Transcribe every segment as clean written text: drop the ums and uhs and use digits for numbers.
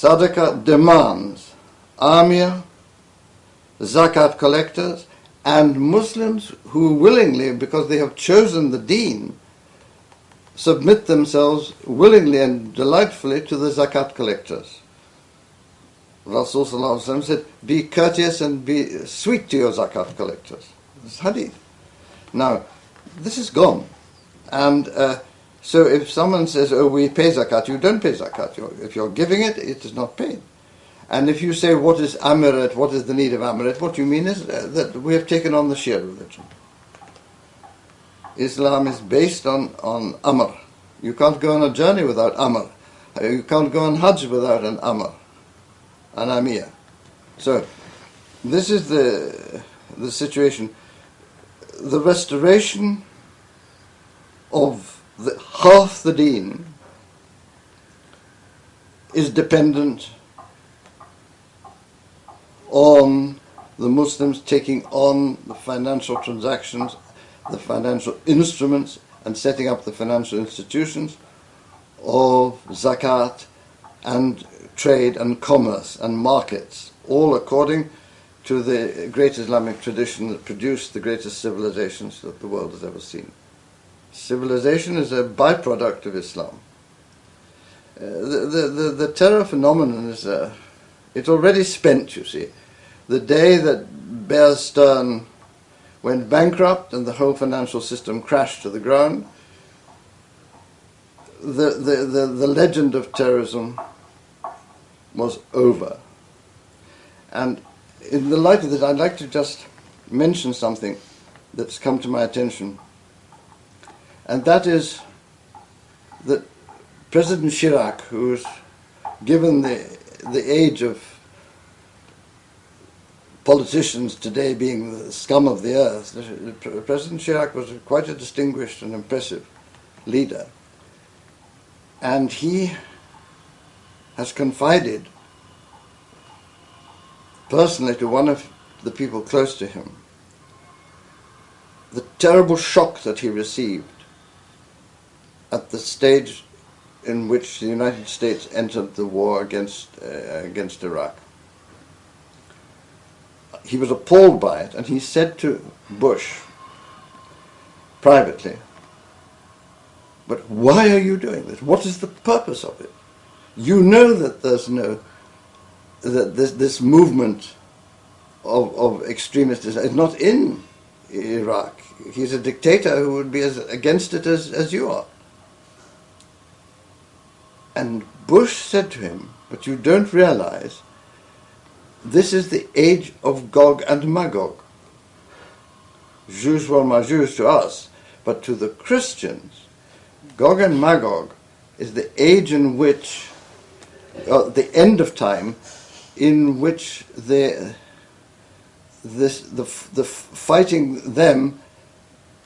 Sadaqah demands Amir, zakat collectors, and Muslims who willingly, because they have chosen the deen, submit themselves willingly and delightfully to the zakat collectors. Rasul Sallallahu Alaihi Wasallam said, be courteous and be sweet to your zakat collectors. This hadith. Now, this is gone. And so if someone says, oh, we pay zakat, you don't pay zakat. If you're giving it, it is not paid. And if you say, what is amirat, what is the need of amirat, what you mean is that we have taken on the Shia religion. Islam is based on amr. You can't go on a journey without amr. You can't go on hajj without an amr, an amir. So this is the situation. The restoration of half the deen is dependent on the Muslims taking on the financial transactions, the financial instruments, and setting up the financial institutions of zakat and trade and commerce and markets, all according to the great Islamic tradition that produced the greatest civilizations that the world has ever seen. Civilization is a byproduct of Islam. The terror phenomenon is it's already spent, you see. The day that Bear Stearns went bankrupt and the whole financial system crashed to the ground, the legend of terrorism was over. And in the light of this, I'd like to just mention something that's come to my attention, and that is that President Chirac, who's given the age of politicians today being the scum of the earth, President Chirac was quite a distinguished and impressive leader. And he has confided personally to one of the people close to him the terrible shock that he received at the stage in which the United States entered the war against Iraq. He was appalled by it, and he said to Bush privately, but why are you doing this? What is the purpose of it? You know that this movement of extremists is not in Iraq. He's a dictator who would be as against it as you are. And Bush said to him, but you don't realize this is the age of Gog and Magog. Jus wal Majus to us, but to the Christians, Gog and Magog is the age in which, the end of time, in which the fighting them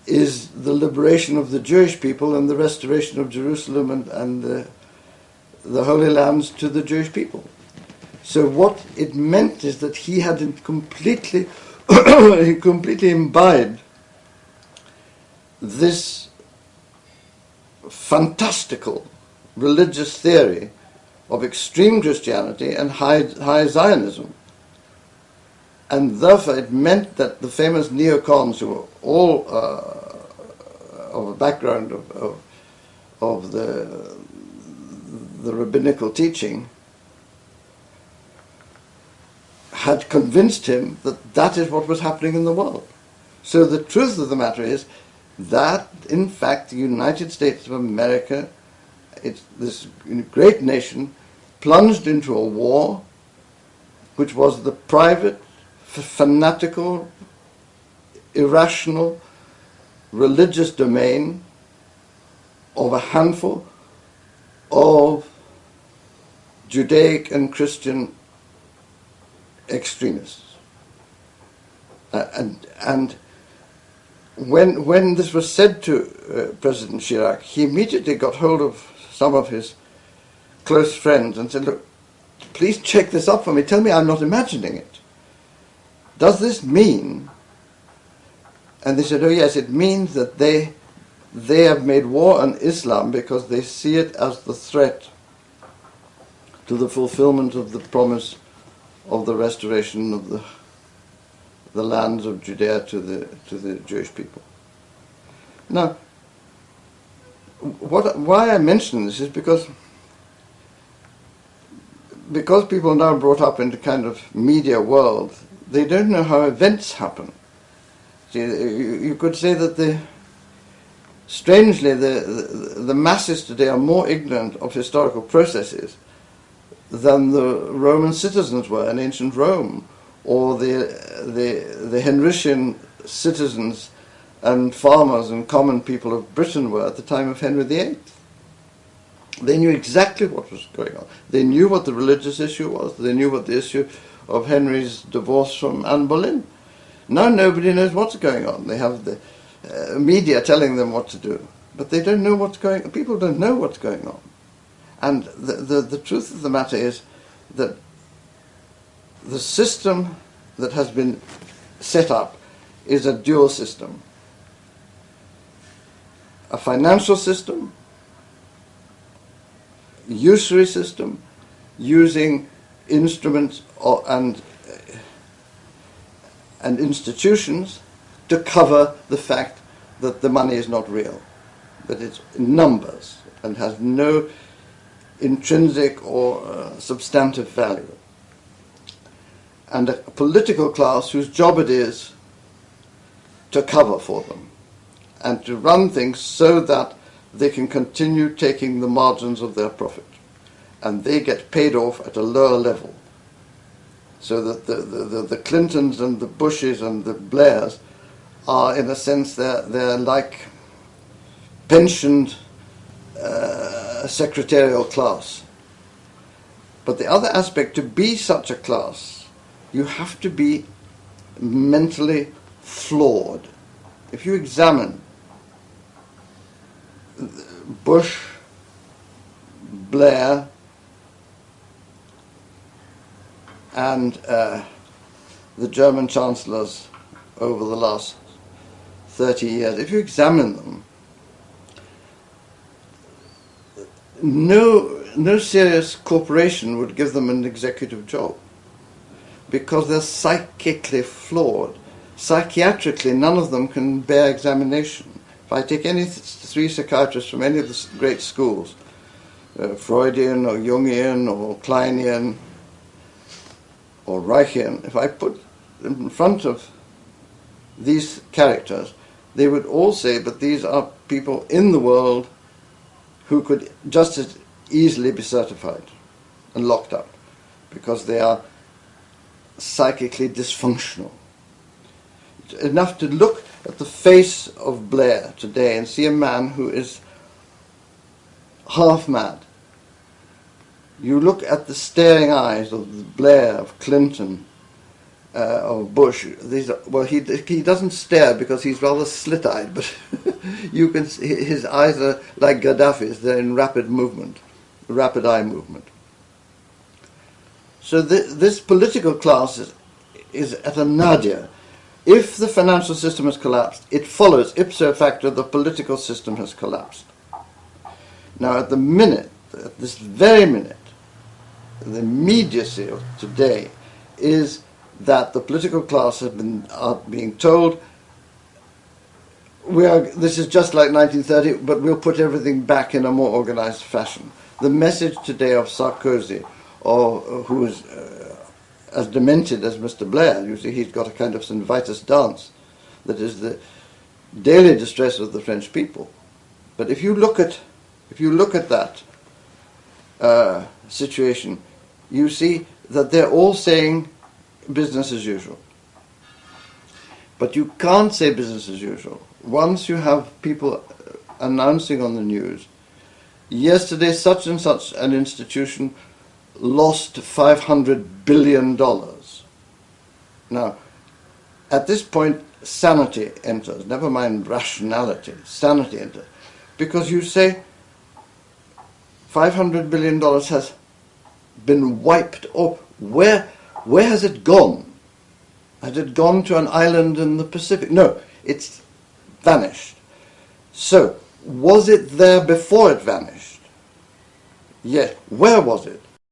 is the liberation of the Jewish people and the restoration of Jerusalem and the Holy Lands to the Jewish people. So what it meant is that he had completely imbibed this fantastical religious theory of extreme Christianity and high Zionism. And therefore it meant that the famous neocons, who were all of a background of the rabbinical teaching, had convinced him that that is what was happening in the world. So the truth of the matter is that, in fact, the United States of America, this great nation, plunged into a war which was the private, fanatical, irrational, religious domain of a handful of Judaic and Christian extremists. And when this was said to President Chirac, he immediately got hold of some of his close friends and said, look, please check this up for me. Tell me I'm not imagining it. Does this mean? And they said, oh yes, it means that they have made war on Islam because they see it as the threat to the fulfillment of the promise of the restoration of the lands of Judea to the Jewish people. Now, why I mention this is because people are now brought up into kind of media world, they don't know how events happen. See, you could say that strangely the masses today are more ignorant of historical processes than the Roman citizens were in ancient Rome, or the Henrician citizens and farmers and common people of Britain were at the time of Henry VIII. They knew exactly what was going on. They knew what the religious issue was. They knew what the issue of Henry's divorce from Anne Boleyn. Now nobody knows what's going on. They have the media telling them what to do, but they don't know what's going on. People don't know what's going on. And the truth of the matter is that the system that has been set up is a dual system. A financial system, usury system, using instruments and institutions to cover the fact that the money is not real, that it's numbers and has no intrinsic or substantive value. And a political class whose job it is to cover for them and to run things so that they can continue taking the margins of their profit, and they get paid off at a lower level, so that the Clintons and the Bushes and the Blairs are, in a sense, they're like pensioned secretarial class. But the other aspect, to be such a class, you have to be mentally flawed. If you examine Bush, Blair, and the German chancellors over the last 30 years, if you examine them, no serious corporation would give them an executive job, because they're psychically flawed. Psychiatrically, none of them can bear examination. If I take any three psychiatrists from any of the great schools, Freudian or Jungian or Kleinian or Reichian, if I put them in front of these characters, they would all say that these are people in the world who could just as easily be certified and locked up, because they are psychically dysfunctional. It's enough to look at the face of Blair today and see a man who is half mad. You look at the staring eyes of Blair, of Clinton, of Bush. He doesn't stare because he's rather slit-eyed, but you can see his eyes are like Gaddafi's. They're in rapid movement, rapid eye movement. So this political class is at a nadir. If the financial system has collapsed, it follows ipso facto the political system has collapsed. Now at this very minute, the immediacy of today is that the political class are being told, this is just like 1930, but we'll put everything back in a more organized fashion. The message today of Sarkozy, or who is as demented as Mr. Blair, you see, he's got a kind of St. Vitus dance that is the daily distress of the French people. But if you look at that situation, you see that they're all saying business as usual. But you can't say business as usual once you have people announcing on the news, yesterday such and such an institution lost $500 billion. Now, at this point, sanity enters, never mind rationality, sanity enters. Because you say $500 billion has been wiped off. Where has it gone? Has it gone to an island in the Pacific? No, it's vanished. So, was it there before it vanished? Yes. Where was it?